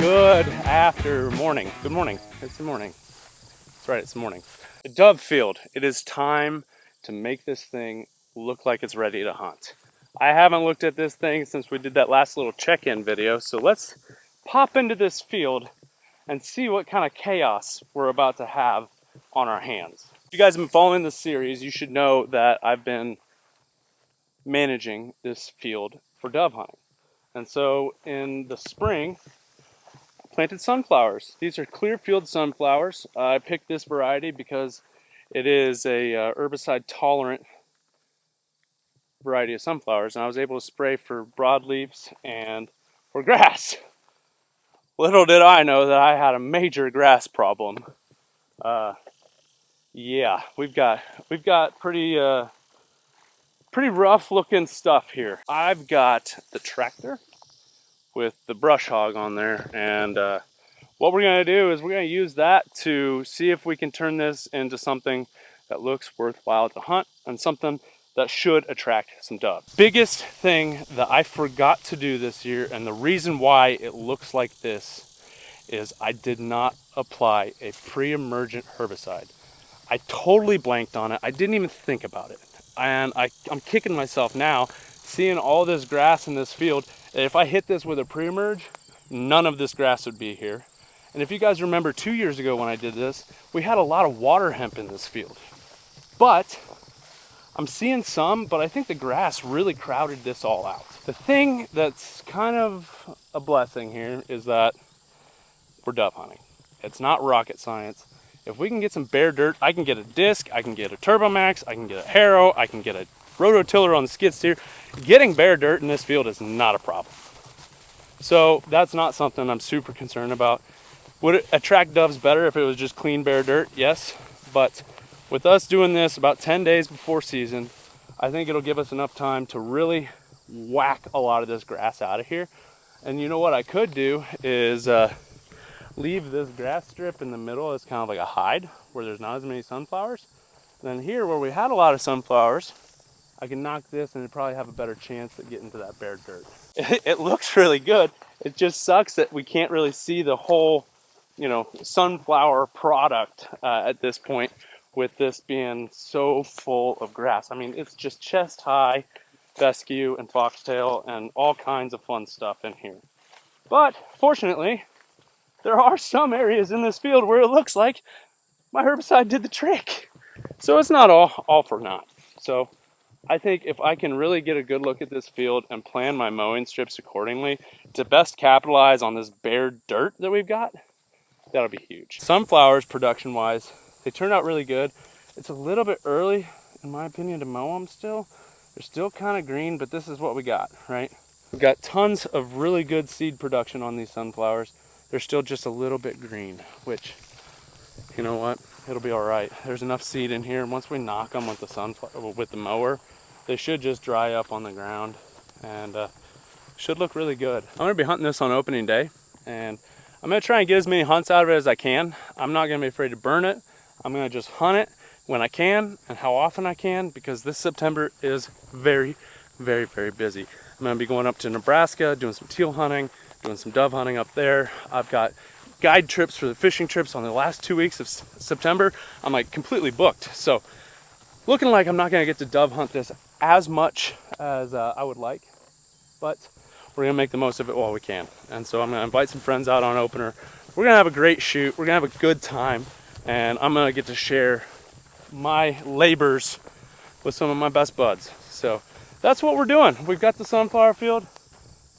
Good morning. It's the morning. That's right, it's the morning. The dove field. It is time to make this thing look like it's ready to hunt. I haven't looked at this thing since we did that last little check-in video, so let's pop into this field and see what kind of chaos we're about to have on our hands. If you guys have been following this series, you should know that I've been managing this field for dove hunting. And so in the spring, planted sunflowers. These are clear field sunflowers. I picked this variety because it is a herbicide tolerant variety of sunflowers, and I was able to spray for broadleaves and for grass. Little did I know that I had a major grass problem. Yeah, we've got pretty rough looking stuff here. I've got the tractor with the brush hog on there, and what we're going to do is we're going to use that to see if we can turn this into something that looks worthwhile to hunt and something that should attract some doves. Biggest thing that I forgot to do this year, and the reason why it looks like this, is I did not apply a pre-emergent herbicide. I totally blanked on it. I didn't even think about it. And I'm kicking myself now, seeing all this grass in this field. If I hit this with a pre-emerge, none of this grass would be here. And if you guys remember 2 years ago when I did this, we had a lot of water hemp in this field. But I'm seeing some, but I think the grass really crowded this all out. The thing that's kind of a blessing here is that we're dove hunting. It's not rocket science. If we can get some bare dirt, I can get a disc, I can get a Turbomax, I can get a harrow, I can get a rototiller on the skid steer. Getting bare dirt in this field is not a problem. So that's not something I'm super concerned about. Would it attract doves better if it was just clean bare dirt? Yes, but with us doing this about 10 days before season, I think it'll give us enough time to really whack a lot of this grass out of here. And you know what I could do is leave this grass strip in the middle as kind of like a hide where there's not as many sunflowers. And then here where we had a lot of sunflowers, I can knock this and it'd probably have a better chance at getting to that bare dirt. It looks really good. It just sucks that we can't really see the whole, sunflower product at this point, with this being so full of grass. I mean, it's just chest high fescue and foxtail and all kinds of fun stuff in here. But fortunately, there are some areas in this field where it looks like my herbicide did the trick. So it's not all for naught. So I think if I can really get a good look at this field and plan my mowing strips accordingly to best capitalize on this bare dirt that we've got, that'll be huge. Sunflowers, production-wise, they turned out really good. It's a little bit early, in my opinion, to mow them still. They're still kind of green, but this is what we got, right? We've got tons of really good seed production on these sunflowers. They're still just a little bit green, which, you know what? It'll be all right. There's enough seed in here, and once we knock them with the mower, they should just dry up on the ground and should look really good. I'm gonna be hunting this on opening day, and I'm gonna try and get as many hunts out of it as I can. I'm not gonna be afraid to burn it. I'm gonna just hunt it when I can and how often I can, because this September is very, very, very busy. I'm gonna be going up to Nebraska, doing some teal hunting, doing some dove hunting up there. I've got guide trips for the fishing trips on the last 2 weeks of September. I'm like completely booked. So looking like I'm not gonna get to dove hunt this as much as I would like, but we're gonna make the most of it while we can. And so I'm gonna invite some friends out on opener. We're gonna have a great shoot. We're gonna have a good time, and I'm gonna get to share my labors with some of my best buds. So that's what we're doing. We've got the sunflower field.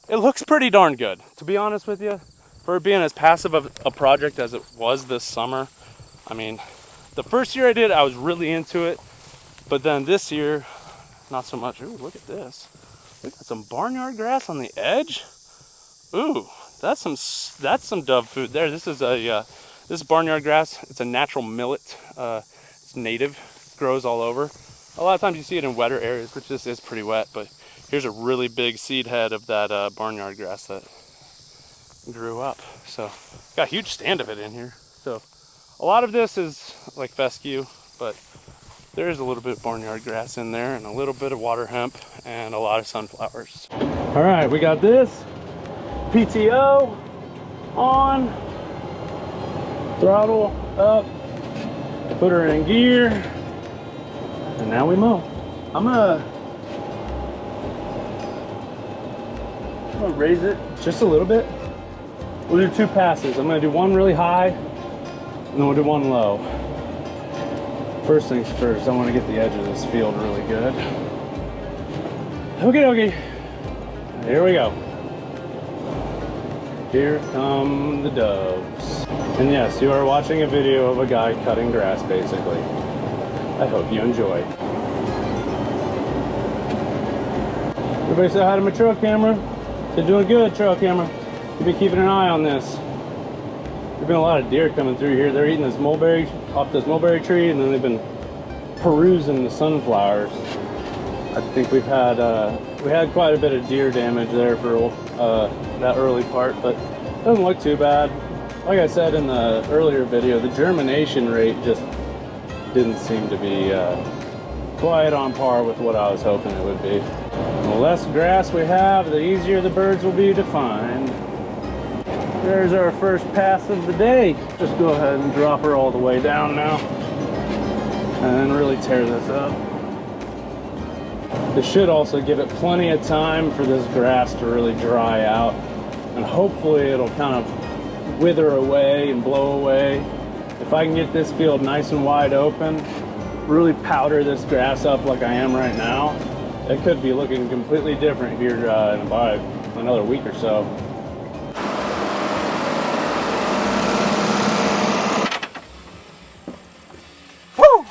It looks pretty darn good, to be honest with you, for it being as passive of a project as it was this summer. I mean, the first year I did, I was really into it, but then this year, not so much. Ooh, look at this. We got some barnyard grass on the edge. Ooh, that's some dove food there. This is barnyard grass. It's a natural millet. It's native, grows all over. A lot of times you see it in wetter areas, which this is pretty wet, but here's a really big seed head of that barnyard grass that grew up. So got a huge stand of it in here. So a lot of this is like fescue, but there is a little bit of barnyard grass in there and a little bit of water hemp and a lot of sunflowers. All right, we got this PTO on, throttle up, put her in gear, and now we mow. I'm gonna raise it just a little bit. We'll do 2 passes. I'm gonna do one really high, and then we'll do one low. First things first, I want to get the edge of this field really good. Okay, here we go. Here come the doves. And yes, you are watching a video of a guy cutting grass, basically. I hope you enjoy. Everybody say hi to my trail camera. They're doing good, trail camera. You've been keeping an eye on this. There's been a lot of deer coming through here. They're eating this mulberry, off this mulberry tree, and then they've been perusing the sunflowers. I think we had quite a bit of deer damage there for that early part, but it doesn't look too bad. Like I said in the earlier video, the germination rate just didn't seem to be quite on par with what I was hoping it would be. The less grass we have, the easier the birds will be to find. There's our first pass of the day. Just go ahead and drop her all the way down now, and then really tear this up. This should also give it plenty of time for this grass to really dry out, and hopefully it'll kind of wither away and blow away. If I can get this field nice and wide open, really powder this grass up like I am right now, it could be looking completely different here in about another week or so. Woo!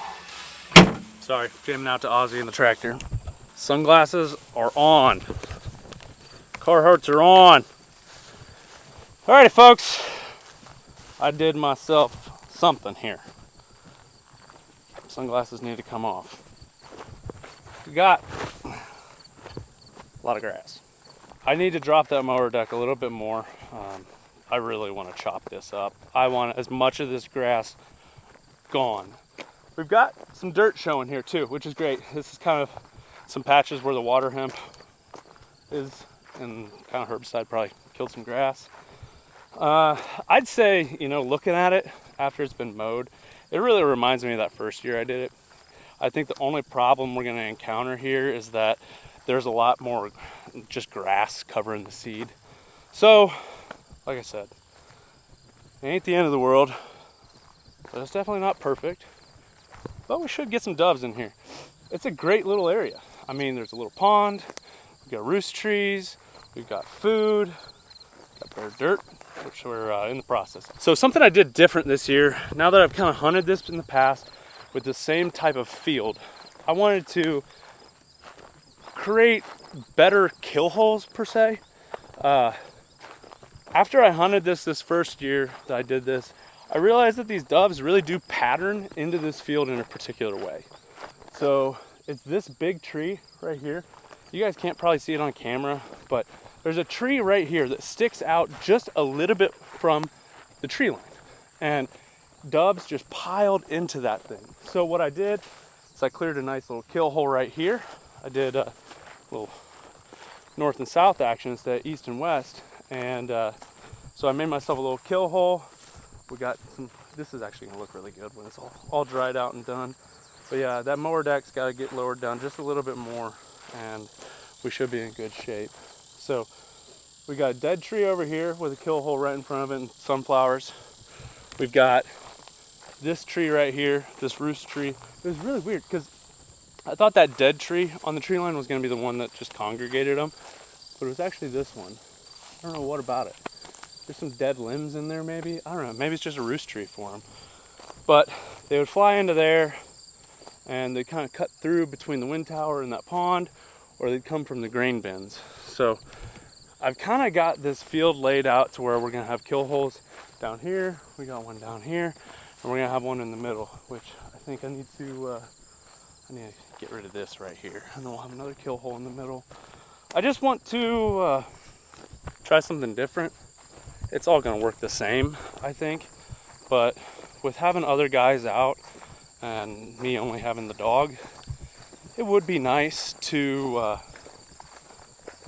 Sorry, jamming out to Ozzy in the tractor. Sunglasses are on. Carhartts are on. Alrighty, folks. I did myself something here. Sunglasses need to come off. We got a lot of grass. I need to drop that mower deck a little bit more. I really want to chop this up. I want as much of this grass gone. We've got some dirt showing here too, which is great. This is kind of some patches where the water hemp is, and kind of herbicide probably killed some grass. I'd say, you know, looking at it after it's been mowed, it really reminds me of that first year I did it. I think the only problem we're going to encounter here is that there's a lot more just grass covering the seed. So, like I said, it ain't the end of the world, but it's definitely not perfect. But we should get some doves in here. It's a great little area. I mean, there's a little pond, we've got roost trees, we've got food, got bare dirt, which we're in the process. So something I did different this year, now that I've kind of hunted this in the past with the same type of field, I wanted to create better kill holes per se. After I hunted this first year that I did this, I realized that these doves really do pattern into this field in a particular way. So it's this big tree right here. You guys can't probably see it on camera, but there's a tree right here that sticks out just a little bit from the tree line. And doves just piled into that thing. So what I did is I cleared a nice little kill hole right here. I did a little north and south action instead of east and west. And so I made myself a little kill hole. We got some, this is actually gonna look really good when it's all dried out and done. But yeah, that mower deck's gotta get lowered down just a little bit more, and we should be in good shape. So we got a dead tree over here with a kill hole right in front of it and sunflowers. We've got this tree right here, this roost tree. It was really weird because I thought that dead tree on the tree line was gonna be the one that just congregated them, but it was actually this one. I don't know what about it. There's some dead limbs in there maybe. I don't know, maybe it's just a roost tree for them. But they would fly into there and they kind of cut through between the wind tower and that pond, or they'd come from the grain bins. So I've kind of got this field laid out to where we're gonna have kill holes down here. We got one down here, and we're gonna have one in the middle, which I think I need to get rid of this right here. And then we'll have another kill hole in the middle. I just want to try something different. It's all gonna work the same, I think. But with having other guys out and me only having the dog, it would be nice to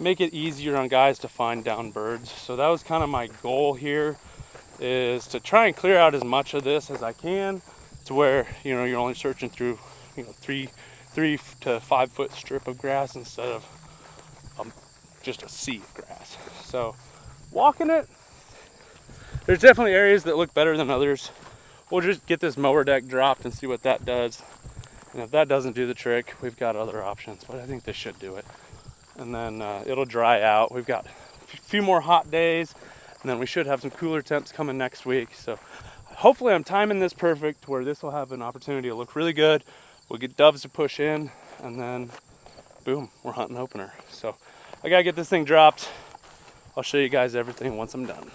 make it easier on guys to find down birds. So that was kind of my goal here, is to try and clear out as much of this as I can, to where, you know, you're only searching through, you know, 3 to 5 foot strip of grass instead of just a sea of grass. So walking it, there's definitely areas that look better than others. We'll just get this mower deck dropped and see what that does. And if that doesn't do the trick, we've got other options, but I think this should do it. And then it'll dry out. We've got a few more hot days, and then we should have some cooler temps coming next week. So hopefully I'm timing this perfect where this will have an opportunity to look really good. We'll get doves to push in, and then boom, we're hunting opener. So I gotta get this thing dropped. I'll show you guys everything once I'm done.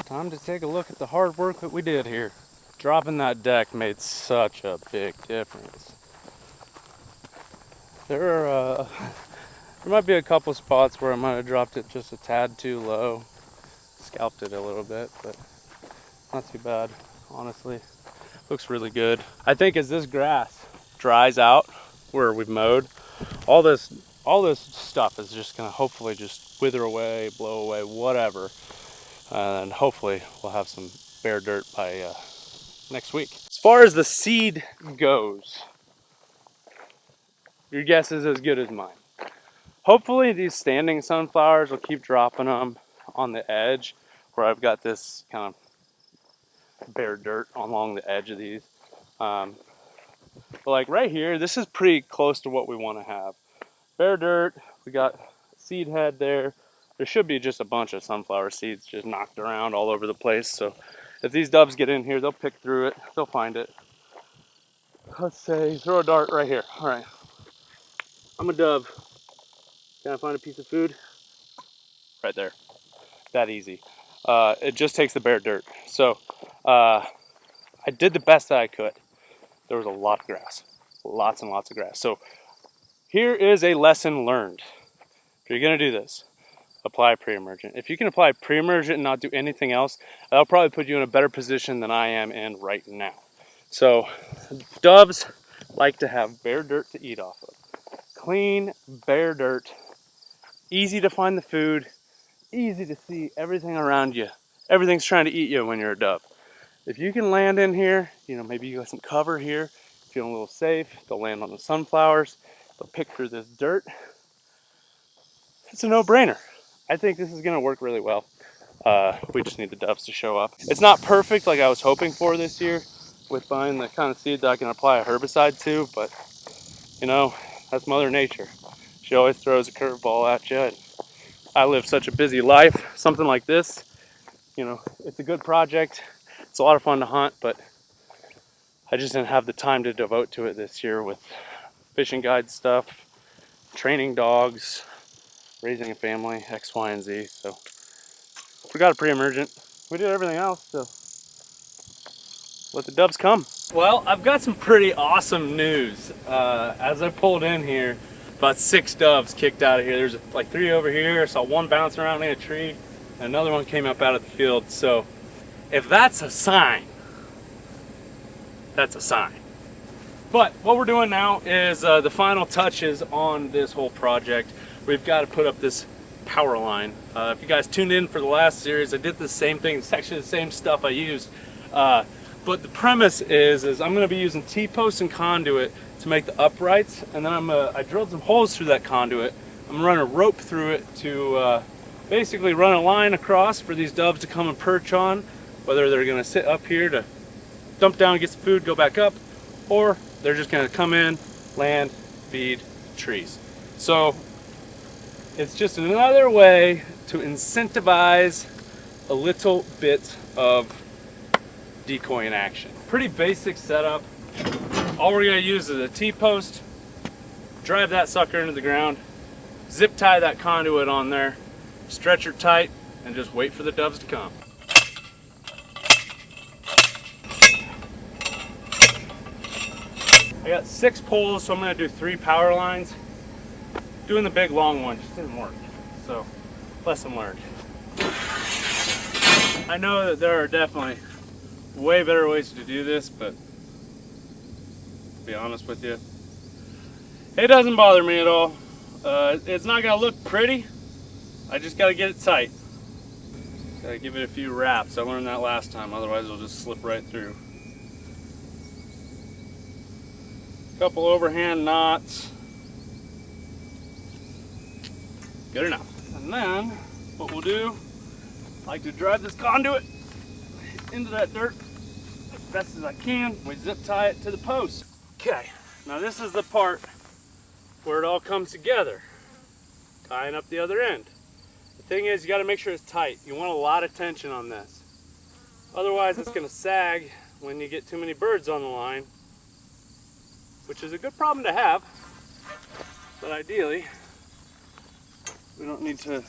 Time to take a look at the hard work that we did here. Dropping that deck made such a big difference. There might be a couple spots where I might have dropped it just a tad too low. Scalped it a little bit, but not too bad, honestly. Looks really good. I think as this grass dries out where we've mowed, all this stuff is just gonna hopefully just wither away, blow away, whatever. And hopefully we'll have some bare dirt by next week. As far as the seed goes, your guess is as good as mine. Hopefully these standing sunflowers will keep dropping them on the edge where I've got this kind of bare dirt along the edge of these. But like right here, this is pretty close to what we want to have. Bare dirt, we got seed head there. There should be just a bunch of sunflower seeds just knocked around all over the place. So if these doves get in here, they'll pick through it, they'll find it. Let's say, throw a dart right here. All right, I'm a dove. Can I find a piece of food? Right there, that easy. It just takes the bare dirt. So I did the best that I could. There was a lot of grass, lots and lots of grass. So here is a lesson learned. If you're gonna do this, apply pre-emergent. If you can apply pre-emergent and not do anything else, that'll probably put you in a better position than I am in right now. So doves like to have bare dirt to eat off of. Clean, bare dirt, easy to find the food, easy to see everything around you. Everything's trying to eat you when you're a dove. If you can land in here, you know, maybe you got some cover here, feeling a little safe, they'll land on the sunflowers, they'll pick through this dirt. It's a no-brainer. I think this is gonna work really well. We just need the doves to show up. It's not perfect like I was hoping for this year with buying the kind of seed that I can apply a herbicide to, but you know, that's Mother Nature. She always throws a curveball at you. And I live such a busy life. Something like this, you know, it's a good project. It's a lot of fun to hunt, but I just didn't have the time to devote to it this year with fishing guide stuff, training dogs, raising a family, X, Y, and Z. So we got a pre-emergent. We did everything else, so let the doves come. Well, I've got some pretty awesome news. As I pulled in here, about 6 doves kicked out of here. There's like 3 over here. I saw one bouncing around in a tree, and another one came up out of the field. So if that's a sign, that's a sign. But what we're doing now is the final touches on this whole project. We've got to put up this power line. If you guys tuned in for the last series, I did the same thing. It's actually the same stuff I used. But the premise is I'm going to be using T-posts and conduit to make the uprights, and then I drilled some holes through that conduit. I'm going to run a rope through it to basically run a line across for these doves to come and perch on, whether they're going to sit up here to dump down, get some food, go back up, or they're just going to come in, land, feed trees. So it's just another way to incentivize a little bit of decoy in action. Pretty basic setup. All we're going to use is a T-post, drive that sucker into the ground, zip tie that conduit on there, stretch her tight, and just wait for the doves to come. I got 6 poles, so I'm going to do 3 power lines. Doing the big long one just didn't work, so lesson learned. I know that there are definitely way better ways to do this, but to be honest with you. It doesn't bother me at all. It's not gonna look pretty. I just gotta get it tight. Gotta give it a few wraps. I learned that last time, otherwise it'll just slip right through. Couple overhand knots. Good enough. And then what we'll do, I like to drive this conduit into that dirt as best as I can. We zip tie it to the post. Okay, now this is the part where it all comes together, tying up the other end. The thing is, you got to make sure it's tight. You want a lot of tension on this. Otherwise, it's going to sag when you get too many birds on the line, which is a good problem to have. But ideally, we don't need to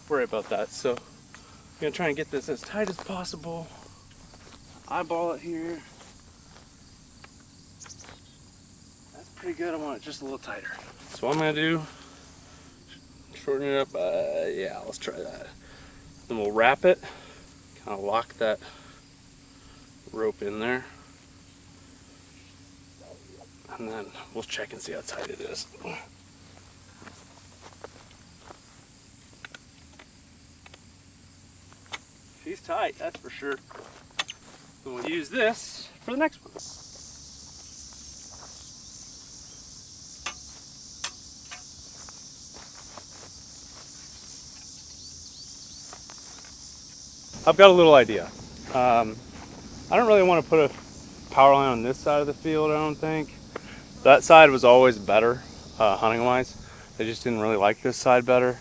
worry about that. So I'm going to try and get this as tight as possible. Eyeball it here. That's pretty good. I want it just a little tighter. So what I'm going to do, shorten it up, yeah, let's try that. Then we'll wrap it, kind of lock that rope in there. And then we'll check and see how tight it is. She's tight, that's for sure. So we'll use this for the next one. I've got a little idea. I don't really want to put a power line on this side of the field, I don't think. That side was always better, hunting wise. They just didn't really like this side better.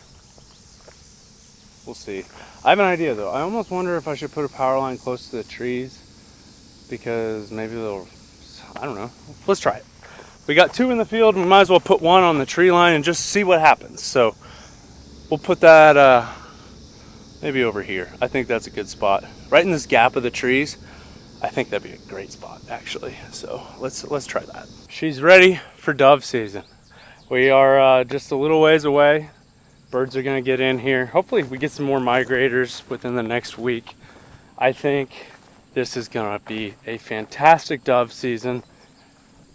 We'll see. I have an idea though. I almost wonder if I should put a power line close to the trees, because maybe they'll, I don't know. Let's try it. We got two in the field, we might as well put one on the tree line and just see what happens. So we'll put that maybe over here. I think that's a good spot. Right in this gap of the trees. I think that'd be a great spot actually. So let's try that. She's ready for dove season. We are just a little ways away. Birds are gonna get in here. Hopefully we get some more migrators within the next week. I think this is gonna be a fantastic dove season.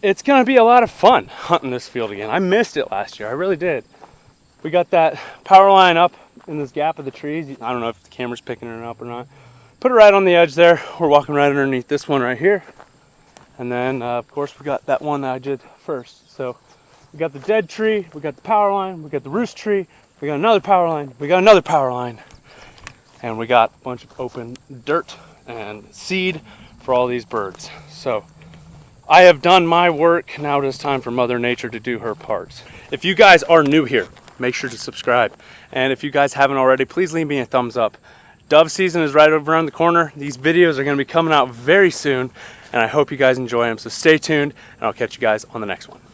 It's gonna be a lot of fun hunting this field again. I missed it last year, I really did. We got that power line up in this gap of the trees. I don't know if the camera's picking it up or not. Put it right on the edge there. We're walking right underneath this one right here. And then of course we got that one that I did first. So we got the dead tree, we got the power line, we got the roost tree, we got another power line, we got another power line, and we got a bunch of open dirt and seed for all these birds. So I have done my work. Now it is time for Mother Nature to do her part. If you guys are new here, make sure to subscribe. And if you guys haven't already, please leave me a thumbs up. Dove season is right over around the corner. These videos are going to be coming out very soon, and I hope you guys enjoy them. So stay tuned, and I'll catch you guys on the next one.